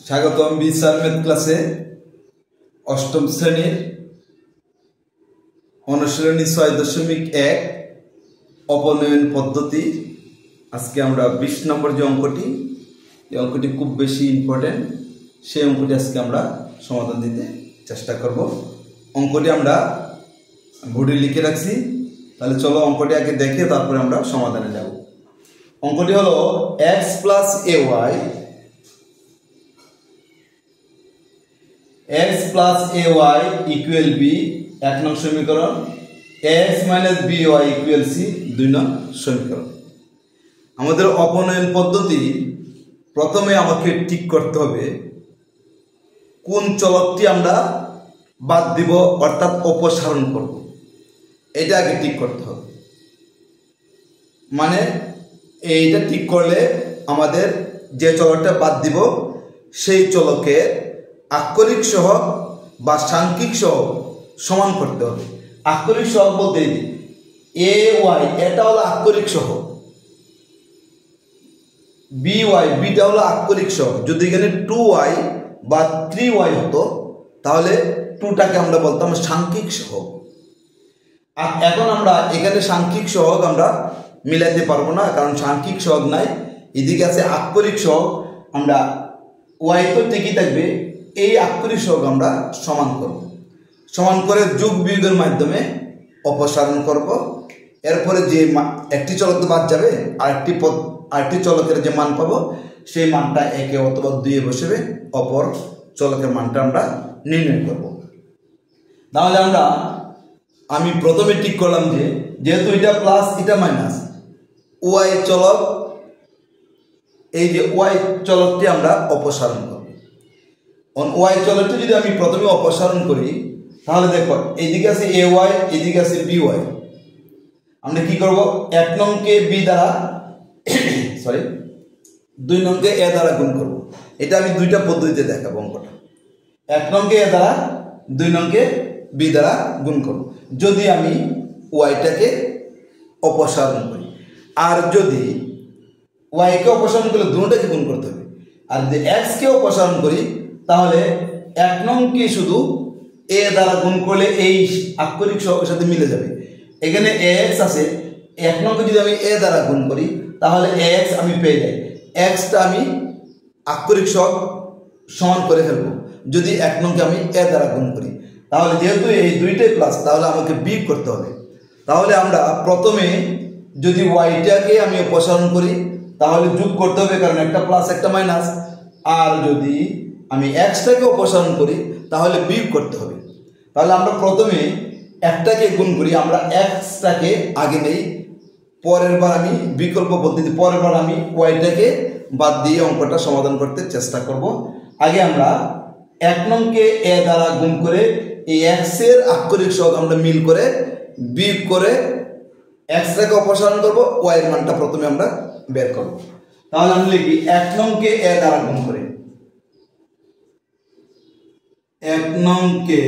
স্বাগতম বিসার ম্যাথ ক্লাসে অষ্টম শ্রেণীর অনুশীলনী ৬.১ অপনয়ন পদ্ধতি। আজকে আমরা ২০ নম্বর যে অঙ্কটি, এই অঙ্কটি খুব বেশি ইম্পর্টেন্ট, সেই অঙ্কটি আজকে আমরা সমাধান দিতে চেষ্টা করব। অঙ্কটি আমরা বোর্ডে লিখে রাখছি, তাহলে চলো অঙ্কটি আগে দেখে তারপরে আমরা সমাধানে যাব। অঙ্কটি হলো x plus ay equal B ১ নং সমীকরণ, x minus by equal C ২ নং সমীকরণ। আমাদের অপনয়ন পদ্ধতি প্রথমে আমাকে ঠিক করতে হবে কোন চলকটি আমরা বাদ দিব, অর্থাৎ অপসারণ করব, এটা আগে ঠিক করতে হবে। মানে এইটা ঠিক করলে আমাদের যে চলকটা বাদ দিব সেই চলকের আক্ষরিক সহগ বা সাংখ্যিক সহগ সমান করতে হবে। আক্ষরিক সহগ বলতে এ ওয়াই এটা হলো আক্ষরিক সহগ, বি ওয়াই বিটা হলো আক্ষরিক সহগ। যদি এখানে 2y বা 3y হতো তাহলে 2টাকে আমরা বলতাম সাংখ্যিক সহগ। আর এখন আমরা এখানে সাংখ্যিক সহগ আমরা মিলাতে পারবো না, কারণ সাংখ্যিক সহগ নাই, এদিকে আছে আক্ষরিক সহগ। আমরা ওয়াই তো ঠিকই থাকবে, এই আক্ষরিক সহগ আমরা সমান করব, সমান করে যোগ বিয়োগের মাধ্যমে অপসারণ করব। এরপরে যে একটি চলক তো বাদ যাবে, আরেকটি চলকের যে মান পাবো সেই মানটা 1 অথবা 2 বসবে, অপর চলকের মানটা আমরা নির্ণয় করব। তাহলে আমি প্রথমে ঠিক করলাম যে যেহেতু এটা প্লাস এটা মাইনাস, ওয়াই চলক, এই যে ওয়াই চলকটি আমরা অপসারণ করব। ওয়াই চলকটি যদি আমি প্রথমে অপসারণ করি তাহলে দেখো এইদিকে আছে এ ওয়াই, এদিকে আছে বি ওয়াই। আমরা কি করব, 1 নংকে বি দ্বারা 2 নংকে এ দ্বারা গুণ করব। এটা আমি দুইটা পদ্ধতিতে দেখাবো অঙ্কটা। 1 নংকে এ দ্বারা 2 নংকে বি দ্বারা গুণ করব যদি আমি ওয়াইটাকে অপসারণ করি। আর যদি ওয়াইকে অপসারণ করলে দুটোটাকে গুণ করতে হবে। আর যদি এক্সকে অপসারণ করি তাহলে 1 নংকে শুধু এ দ্বারা গুণ করলে এই আক্ষরিক সহগের সাথে মিলে যাবে। এখানে এক্স আছে, 1 নংকে যদি আমি এ দ্বারা গুণ করি তাহলে এক্স আমি পেয়ে যাই, এক্সটা আমি আক্ষরিক সহগ সমান করে ফেলবো যদি 1 নংকে আমি এ দ্বারা গুণ করি। তাহলে যেহেতু এই দুইটাই প্লাস, তাহলে আমাকে বিয়োগ করতে হবে। তাহলে আমরা প্রথমে যদি ওয়াইটাকে আমি অপসারণ করি তাহলে যোগ করতে হবে, কারণ একটা প্লাস একটা মাইনাস। আর যদি আমি এক্সটাকে অপসারণ করি তাহলে বিয়োগ করতে হবে। তাহলে আমরা প্রথমে একটাকে গুণ করি, আমরা এক্সটাকে আগে নেই, পরের বার আমি বিকল্প পদ্ধতি, পরের বার আমি ওয়াইটাকে বাদ দিয়ে অঙ্কটা সমাধান করতে চেষ্টা করব। আগে আমরা 1 নংকে এ দ্বারা গুণ করে এই এক্স এর আক্ষরিক সহগ আমরা মিল করে বিয়োগ করে এক্সটাকে অপসারণ করব, ওয়াই এর মানটা প্রথমে আমরা বের করব। তাহলে আমি লিখি 1 নংকে এ দ্বারা গুণ করে, 1 নংকে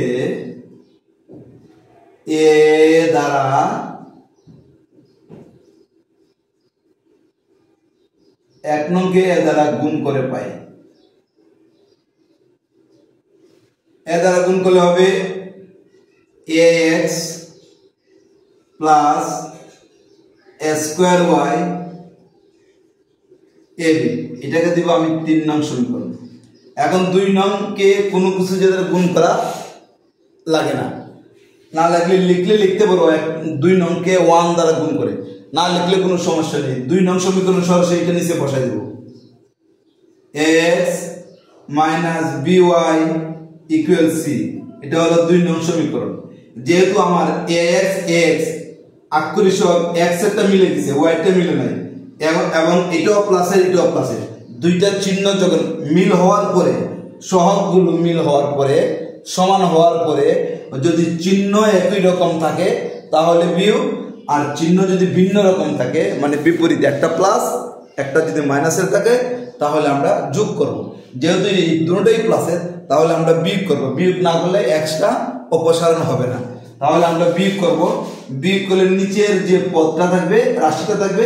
এ দ্বারা গুণ করে পাই। এ দ্বারা গুণ করলে হবে ax plus a square y ab, এটাকে দিব আমি 3 নং সমীকরণ। এখন 2 নংকে কোনো কিছু যেটা গুণ করা লাগে না, না লাগলে লিখলে লিখতে পারবো 2 নংকে 1 দ্বারা গুণ করে, না লিখলে কোনো সমস্যা নেই। 2 নং সমীকরণ সরাসরি এটা নিচে বসাই দেব, ax minus by equal C, এটা হলো 2 নং সমীকরণ। যেহেতু আমার ax আক্ষরিক সহগ x এরটা মিলে দিছে, y টা মিলে নাই, এবং এটাও প্লাসের এটাও প্লাসের, দুইটা চিহ্ন যখন মিল হওয়ার পরে, সহগগুলো মিল হওয়ার পরে, সমান হওয়ার পরে, যদি চিহ্ন একই রকম থাকে তাহলে বিয়োগ, আর চিহ্ন যদি ভিন্ন রকম থাকে মানে বিপরীত, একটা প্লাস একটা যদি মাইনাসের থাকে তাহলে আমরা যোগ করব। যেহেতু এই দুটোটাই প্লাসের তাহলে আমরা বিয়োগ করব, বিয়োগ না করলে এক্সটা অপসারণ হবে না। তাহলে আমরা বিয়োগ করব, বিয়োগ করলে নিচের যে পদটা থাকবে, রাশিটা থাকবে,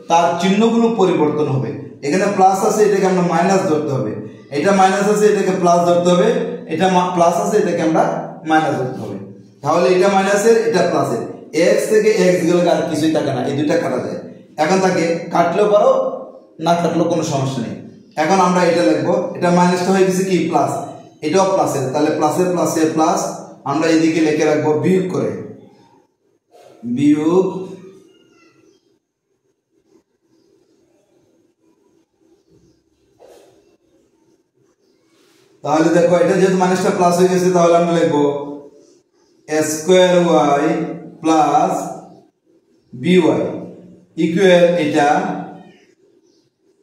তার চিহ্নগুলো পরিবর্তন হবে। এখানে প্লাস আছে, এটাকে আমরা মাইনাস ধরতে হবে, এটা মাইনাস আছে, এটাকে প্লাস ধরতে হবে, এটা প্লাস আছে, এটাকে আমরা মাইনাস ধরতে হবে। তাহলে এটা মাইনাসের, এটা প্লাসের, x থেকে x গেলে আর কিছুই থাকে না, এই দুইটা কাটা যায়। এখন তাকে কাটলেও পারো, না কাটলেও কোনো সমস্যা নেই। এখন আমরা এটা লিখবো, এটা মাইনাসটা হয়ে গেছে কি প্লাস, এটাও প্লাসের, তাহলে প্লাসের প্লাসে প্লাস আমরা এদিকে লিখে রাখবো বিয়োগ করে, বিয়োগ তাহলে দেখো এটা যেহেতু মাইনাসটা প্লাস হয়ে গেছে, তাহলে আমরা লিখবো square Y plus BY equal এটা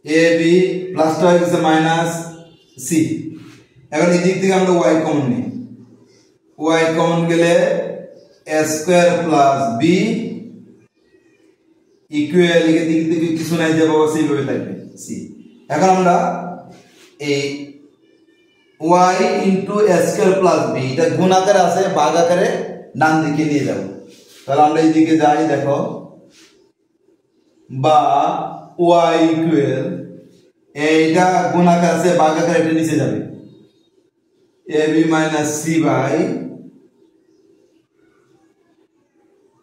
এ বি প্লাসটা হয়ে গেছে মাইনাস সি। এখন এই দিক থেকে আমরা ওয়াই কমন নিই, ওয়াই কমন গেলে স্কোয়ার প্লাস বি ইকুয়াল এই দিক থেকে কিছু নাই যাবো সেইভাবে থাকবে সি। এখন আমরা এই y into square plus B এটা গুণ আকারে আছে, ভাগ আকারে ডান দিকে নিয়ে যাব। তাহলে আমরা এই দিকে যাই, দেখো বা y ইকুয়াল এইটা গুণ আকারে আছে, ভাগ আকারে এটা নিচে যাবে, A B minus C by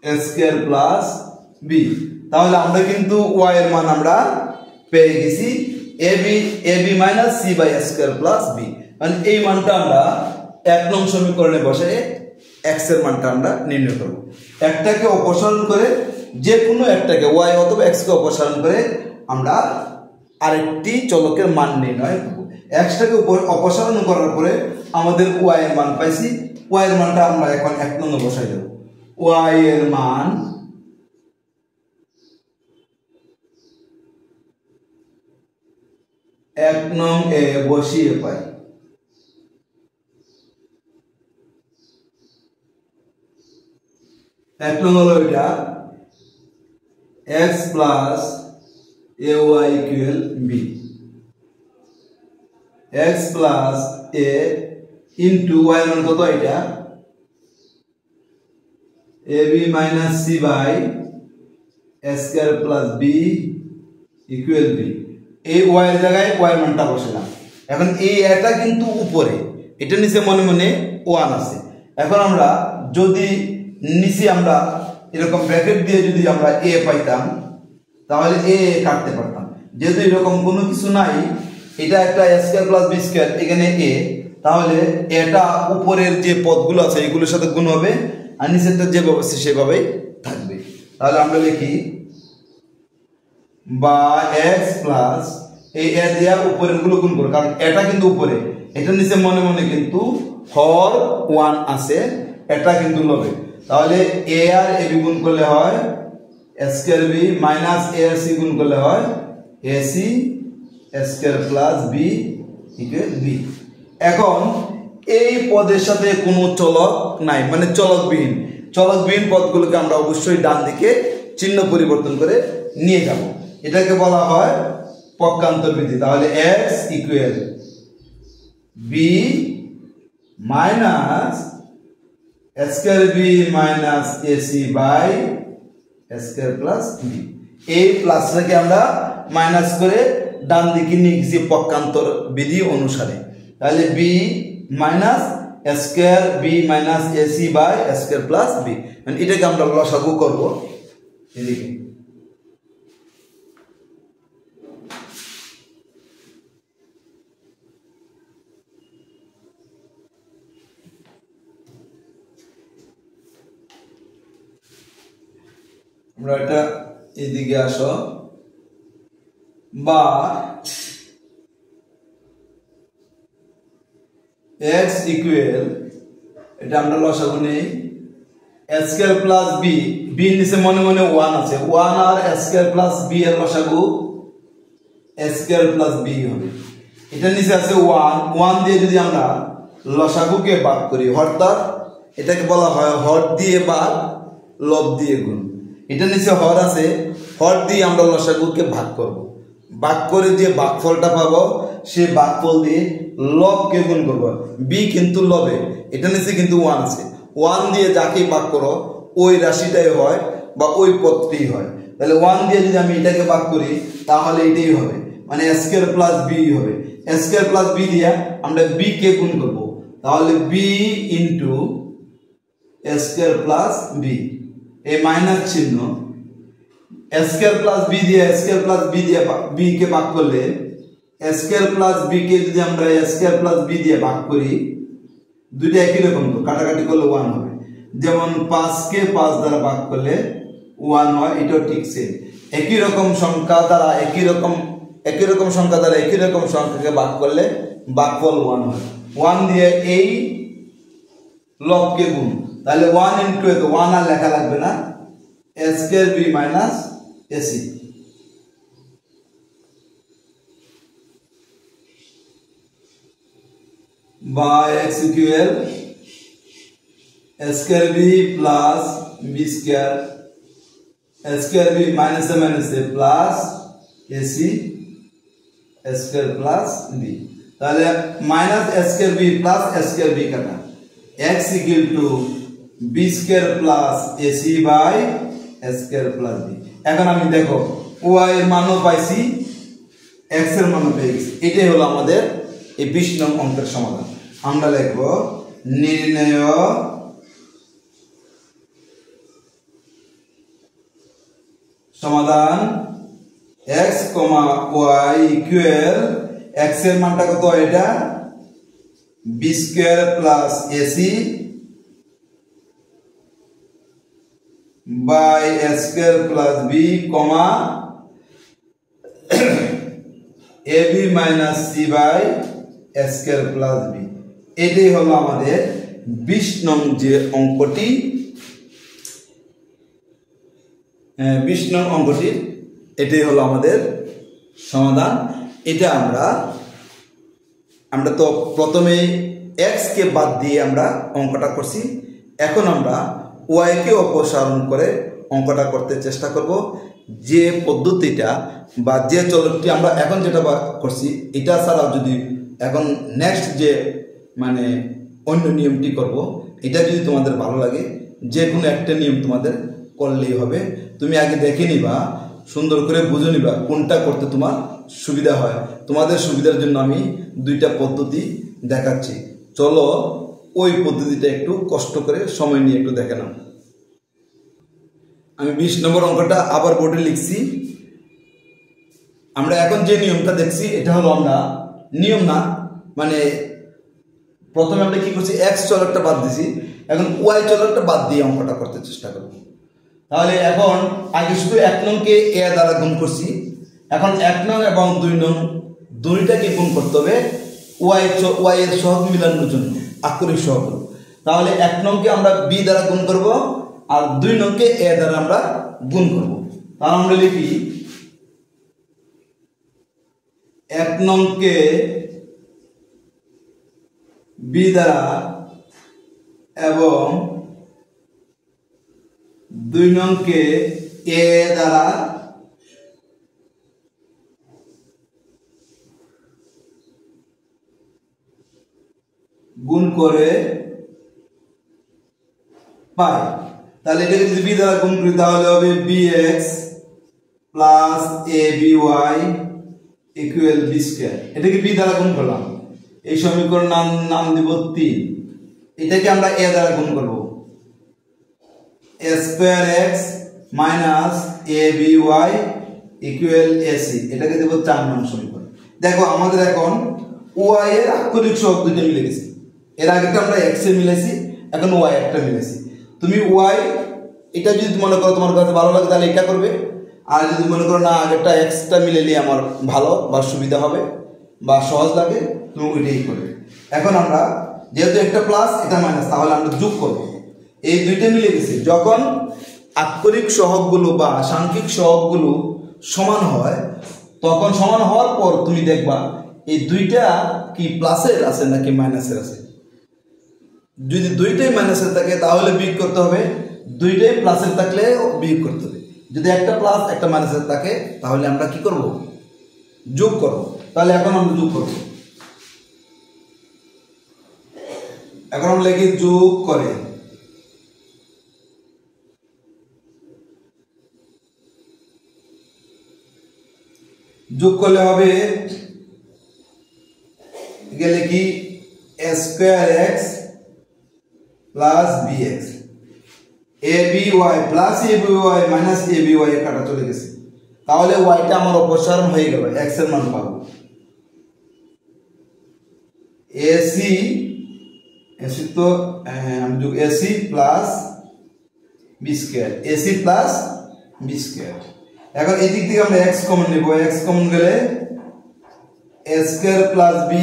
square plus B. তাহলে আমরা কিন্তু y এর মান আমরা পেয়ে গেছি A B minus C by square plus B. মানে এই মানটা আমরা 1 নং সমীকরণে বসে x এর মানটা আমরা নির্ণয় করব। একটাকে অপসারণ করে, যে কোনো একটাকে y অথবা x কে অপসারণ করে আমরা আরেকটি চলকের মান নির্ণয় করব। x টাকে অপসারণ করার পরে আমাদের y এর মান পাইছি, y এর মানটা আমরা এখন 1 নং এ বসাই দেব। y এর মান এক নং এ বসিয়ে পাই, এক নং হলো এটা x plus A Y equal B, x plus A into Y মান কত এটা এ B minus C by square plus B equal B. এই ওয়াই এর জায়গায় ওয়াই মানটা বসালাম। এখন এই এটা কিন্তু উপরে, এটা নিচে মনে মনে 1 আছে। এখন আমরা যদি নিচে আমরা এরকম ব্র্যাকেট দিয়ে যদি আমরা এ পাইতাম, তাহলে এ কাটতে পারতাম। যেহেতু এরকম কোনো কিছু নাই, এটা একটা স্কোয়ার প্লাস বি স্কোয়ার, এখানে এ, তাহলে এটা উপরের যে পদগুলো আছে এগুলোর সাথে গুণ হবে, আর নিচেরটা যেভাবে আছে সেভাবেই থাকবে। তাহলে আমরা লিখি বা x প্লাস এই এ দেয়া উপরের গুলো গুণ করো, কারণ এটা কিন্তু উপরে, এটা নিচে মনে মনে কিন্তু হর 1 আছে, এটা কিন্তু লবে। তাহলে এ আর এ বি গুণ করলে হয় স্কয়ার বি মাইনাস এ আর সি গুণ করলে হয় a c square plus B equal b. এখন এই পদের সাথে কোনো চলক নাই, মানে চলকবিহীন পদগুলোকে আমরা অবশ্যই ডান দিকে চিহ্ন পরিবর্তন করে নিয়ে যাব। এটাকে বলা হয় পক্ষান্তর বিধি। তাহলে x equal b minus square b minus ac by square plus b. এই প্লাসটাকে আমরা মাইনাস করে ডান দিকে নিয়ে গেছি পক্ষান্তর বিধি অনুসারে। তাহলে b minus square b minus ac by square plus B, মানে এটাকে আমরা লসাগু করব। এদিকে আমরা এটা এদিকে আসো, বা x ইকুয়াল এটা আমরা লসাগু নেই স্কয়ার প্লাস বি, বি নিচে মনে মনে 1 আছে, 1 আর স্কয়ার প্লাস বি এর লসাগু স্কয়ার প্লাস বি হবে। এটা নিচে আছে 1 দিয়ে যদি আমরা লসাগুকে ভাগ করি, অর্থাৎ এটাকে বলা হয় হর দিয়ে ভাগ লব দিয়ে গুণ। এটা নিচে হর আছে, হর দিয়ে আমরা লসাগুকে ভাগ করব, ভাগ করে যে ভাগফলটা পাবো সেই ভাগফল দিয়ে লবকে গুণ করব। বি কিন্তু লবে, এটা নিচে কিন্তু 1 আছে, 1 দিয়ে যাকে ভাগ করো ওই রাশিটাই হয় বা ওই পদটি হয়। তাহলে 1 দিয়ে যদি আমি এটাকে ভাগ করি তাহলে এটাই হবে, মানে a স্কয়ার প্লাস b হবে। a স্কয়ার প্লাস b দিয়ে আমরা b কে গুণ করব, তাহলে b into a square plus b, এই মাইনাস চিহ্ন a স্কয়ার প্লাস b দিয়ে a স্কয়ার প্লাস b দিয়ে b কে ভাগ করলে a স্কয়ার প্লাস b কে যদি আমরা a স্কয়ার প্লাস b দিয়ে ভাগ করি, দুইটা একই রকম, তো কাটাকাটি করলে 1 হবে। যেমন 5 কে 5 দ্বারা ভাগ করলে 1 হয়, এটাও ঠিক সেম। একই রকম সংখ্যা দ্বারা একই রকম সংখ্যা দ্বারা একই রকম সংখ্যাকে ভাগ করলে ভাগফল 1 হয়। 1 দিয়ে এই লবকে গুণ, তাহলে 1 ইনটু এ, তো 1 আর লেখা লাগবে না, a square b minus ac by x equal a square b plus b square, a square b minus a plus ac a square plus b, তাহলে minus a square b plus a square b কাটা, x equal to b square plus ac by a square plus b। এখন আমি দেখো y এর মানও পাইছি, x এর মানও পেয়ে গেছি। এটাই হলো আমাদের এই 20 নং অঙ্কের সমাধান। আমরা লিখব নির্ণয় সমাধান x, y ইকুয়াল x এর মানটা কত, এটা b square plus ac by a square plus b, ab minus c by a square plus b। এটাই হলো আমাদের 20 নং যে অঙ্কটি, 20 নং অঙ্কটির এটাই হলো আমাদের সমাধান। এটা আমরা তো প্রথমে x কে বাদ দিয়ে আমরা অঙ্কটা করছি, এখন আমরা y কে অপসারণ করে অঙ্কটা করতে চেষ্টা করব। যে পদ্ধতিটা বা যে চলকটি আমরা এখন যেটা করছি, এটা ছাড়াও যদি এখন নেক্সট যে মানে অন্য নিয়মটি করব, এটা যদি তোমাদের ভালো লাগে, যে কোনো একটা নিয়ম তোমাদের করলেই হবে। তুমি আগে দেখে নিবা, সুন্দর করে বুঝে নিবা কোনটা করতে তোমার সুবিধা হয়। তোমাদের সুবিধার জন্য আমি দুইটা পদ্ধতি দেখাচ্ছি, চলো ওই পদ্ধতিটা একটু কষ্ট করে সময় নিয়ে একটু দেখে নাও। আমি 20 নম্বর অঙ্কটা আবার বোর্ডে লিখছি। আমরা এখন যে নিয়মটা দেখছি, এটা হলো আমরা নিয়ম না, মানে প্রথমে আমরা কি করছি, x চলকটা বাদ দিছি, এখন y চলকটা বাদ দিয়ে অঙ্কটা করতে চেষ্টা করব। তাহলে এখন আগে শুধু 1 নংকে a দ্বারা গুণ করছি, এখন 1 নং এবং 2 নং দুইটাকে গুণ করতে হবে y এর সহগ মিলানোর জন্য, আক্ষরিক সহগ। তাহলে 1 নংকে আমরা b দ্বারা গুণ করব আর 2 নংকে a দ্বারা আমরা গুণ করব। তাহলে আমরা লিখি 1 নংকে b দ্বারা এবং 2 নংকে a দ্বারা গুণ করে পাই। তাহলে এটাকে যদি b দ্বারা গুণ করি, তাহলে হবে bx plus aby equal b square. এটাকে b দ্বারা গুণ করলাম, এই সমীকরণ নাম দিব 3। এটাকে আমরা a দ্বারা গুণ করব, a square x minus aby equal ac, এটাকে দেব 4 নং সমীকরণ। দেখো আমাদের এখন y এর আক্ষরিক সহগ দুইটা মিলে গেছে। এর আগেটা আমরা x এ মিলেছি, এখন y একটা মিলেছি। তুমি y এটা যদি মনে করো তোমার কাছে ভালো লাগে, তাহলে এটা করবে। আর যদি মনে করো না আগেরটা x টা মিলালে আমার ভালো বা সুবিধা হবে বা সহজ লাগে, তুমি ওইটাই করবে। এখন আমরা যেহেতু একটা প্লাস এটা মাইনাস, তাহলে আমরা যোগ করব। এই দুইটা মিলে গেছে। যখন আক্ষরিক সহগগুলো বা সাংখ্যিক সহগগুলো সমান হয়, তখন সমান হওয়ার পর তুমি দেখবা এই দুইটা কি প্লাসের আছে নাকি মাইনাসের আছে। যদি দুইটাই মাইনাসের থাকে তাহলে বিয়োগ করতে হবে, দুইটাই প্লাসের থাকলে বিয়োগ করতে হবে। যদি একটা প্লাস একটা মাইনাসের থাকে তাহলে আমরা কি করব, যোগ করব। তাহলে এখন আমরা যোগ করব। এখন আমরা লিখি যোগ করে যোগ করলে হবে গেলে কি a square x plus bx aby plus aby minus aby এ কাটা চলে গেছে, তাহলে y টা আমার অপসারণ হয়ে গেল, x এর মান পাবো ac তো আমি যোগ ac plus b square ac plus b square. এখন এই দিক থেকে আমরা x কমন নেব, x কমন গেলে a square plus b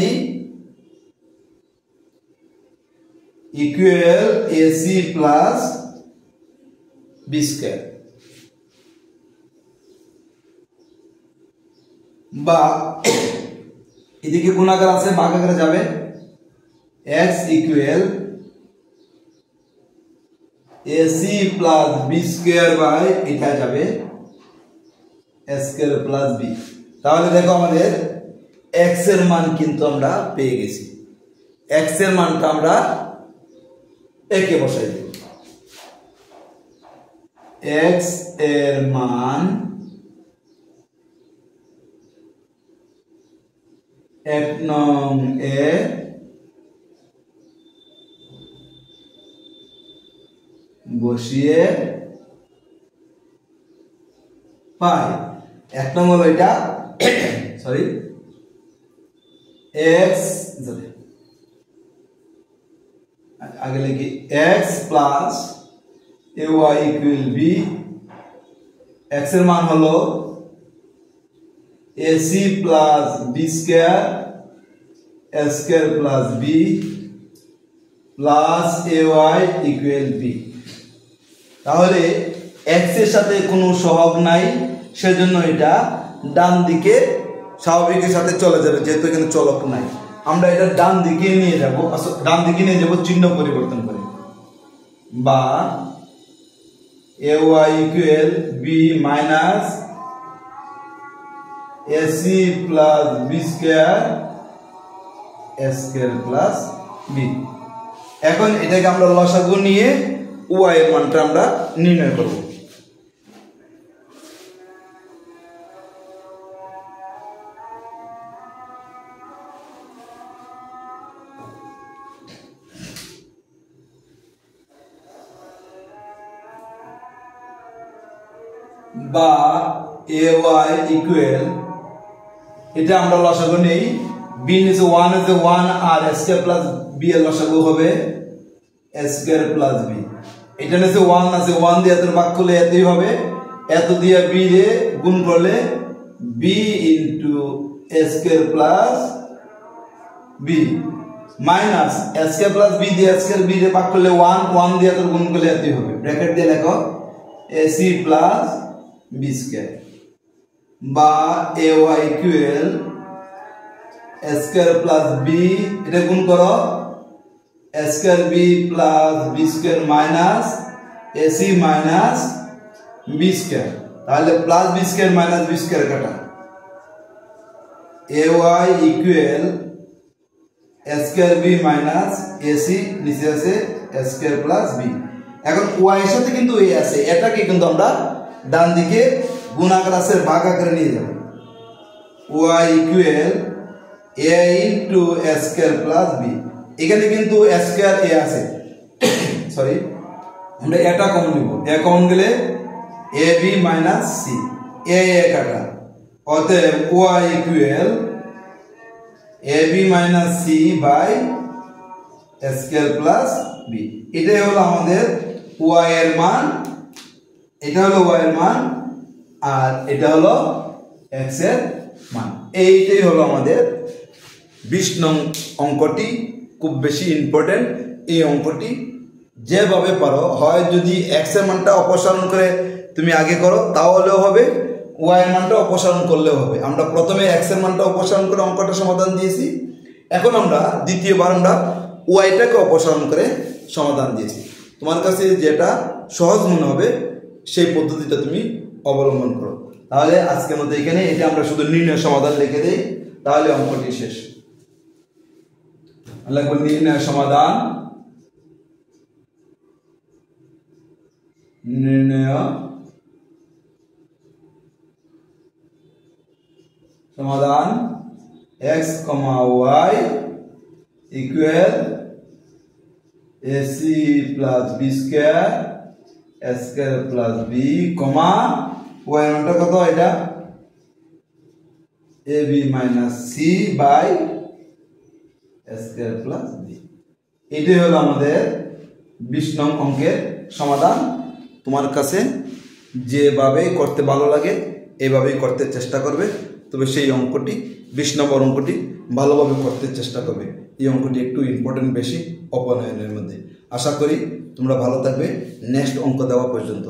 equal ac plus b square, বা এদিকে গুণাকার আছে ভাগাকারে যাবে x equal ac plus b square by এটা যাবে a স্কয়ার প্লাস b। তাহলে দেখো আমাদের x এর মান কিন্তু আমরা পেয়ে গেছি, x এর মানটা আমরা একে বসাই দেব, x এর মান 1 নং এ বসিয়ে পাই। 1 নং হলো এটা সরি x আগে লিখি x plus ay equal b, x এর মান হলো ac plus b square a square plus b plus ay equal b। তাহলে x এর সাথে কোনো সহগ নাই, সেজন্য এটা ডান দিকে স্বাভাবিকের সাথে চলে যাবে, যেহেতু এখানে চলক নাই। আমরা এটা ডান দিকে নিয়ে যাব, ডান দিকে নিয়ে যাব চিহ্ন পরিবর্তন করে, বা ay equal b minus ac plus b square a square plus b। এখন এটাকে আমরা লসাগু নিয়ে y এর মানটা আমরা নির্ণয় করব। বা ay ইকুয়াল এটা আমরা লসাগু নেই, b নিচে 1 আছে 1 আর a স্কয়ার প্লাস b এর লসাগু হবে a স্কয়ার প্লাস b। এটা নিচে 1 আছে 1 দিয়ে এত ভাগ করলে এতই হবে, এত দিয়ে b রে গুণ করলে b into a square plus b minus a square plus b দিয়ে a স্কয়ার b রে ভাগ করলে 1 1 দিয়ে এত গুণ করলে এতই হবে, ব্র্যাকেট দিয়ে লেখো ac প্লাস b স্কয়ার, বা ay equal a square plus b, এটা গুণ করো a square b plus b square minus ac minus b square, তাহলে plus b square minus b square কাটা, ay equal a square b minus ac নিচে আছে a square plus b। এখন y এর সাথে কিন্তু a আছে, এটাকে কিন্তু আমরা ডান দিকে গুণাকার আছে ভাগ আকারে নিয়ে যাব, y equal a into a square plus b। এখানে কিন্তু a স্কয়ার a আছে, সরি আমরা এটা কমন নিব, a কমন গেলে ab মাইনাস c, a কাটা, অতএব y equal ab minus c by a square plus b। এটাই হলো আমাদের y এর মান, এটা হলো y এর মান আর এটা হলো x এর মান। এইটাই হলো আমাদের 20 নং অঙ্কটি, খুব বেশি ইম্পর্টেন্ট এই অঙ্কটি। যেভাবে পারো, হয় যদি x এর মানটা অপসারণ করে তুমি আগে করো তাহলেও হবে, y এর মানটা অপসারণ করলেও হবে। আমরা প্রথমে x এর মানটা অপসারণ করে অঙ্কটা সমাধান দিয়েছি, এখন আমরা দ্বিতীয়বার আমরা y টাকে অপসারণ করে সমাধান দিয়েছি। তোমার কাছে যেটা সহজ মনে হবে সেই পদ্ধতিটা তুমি অবলম্বন করো। তাহলে আজকের মতো এখানে এটা আমরা শুধু নির্ণয় সমাধান লিখে দেই, তাহলে অঙ্কটি শেষ। লিখব নির্ণয় সমাধান, নির্ণয় সমাধান x, y equal ac plus b square a square plus b comma y মানটা কত এটা ab minus c by a square plus b। এটাই হলো আমাদের 20 নং অঙ্কের সমাধান। তোমার কাছে যেভাবে করতে ভালো লাগে এভাবেই করতে চেষ্টা করবে, তবে সেই অঙ্কটি 20 নম্বর অঙ্কটি ভালোভাবে করতে চেষ্টা করবে। এই অঙ্কটি একটু ইম্পর্টেন্ট বেশি অপনয়নের মধ্যে। আশা করি তোমরা ভালো থাকবে নেক্সট অঙ্ক দেওয়া পর্যন্ত।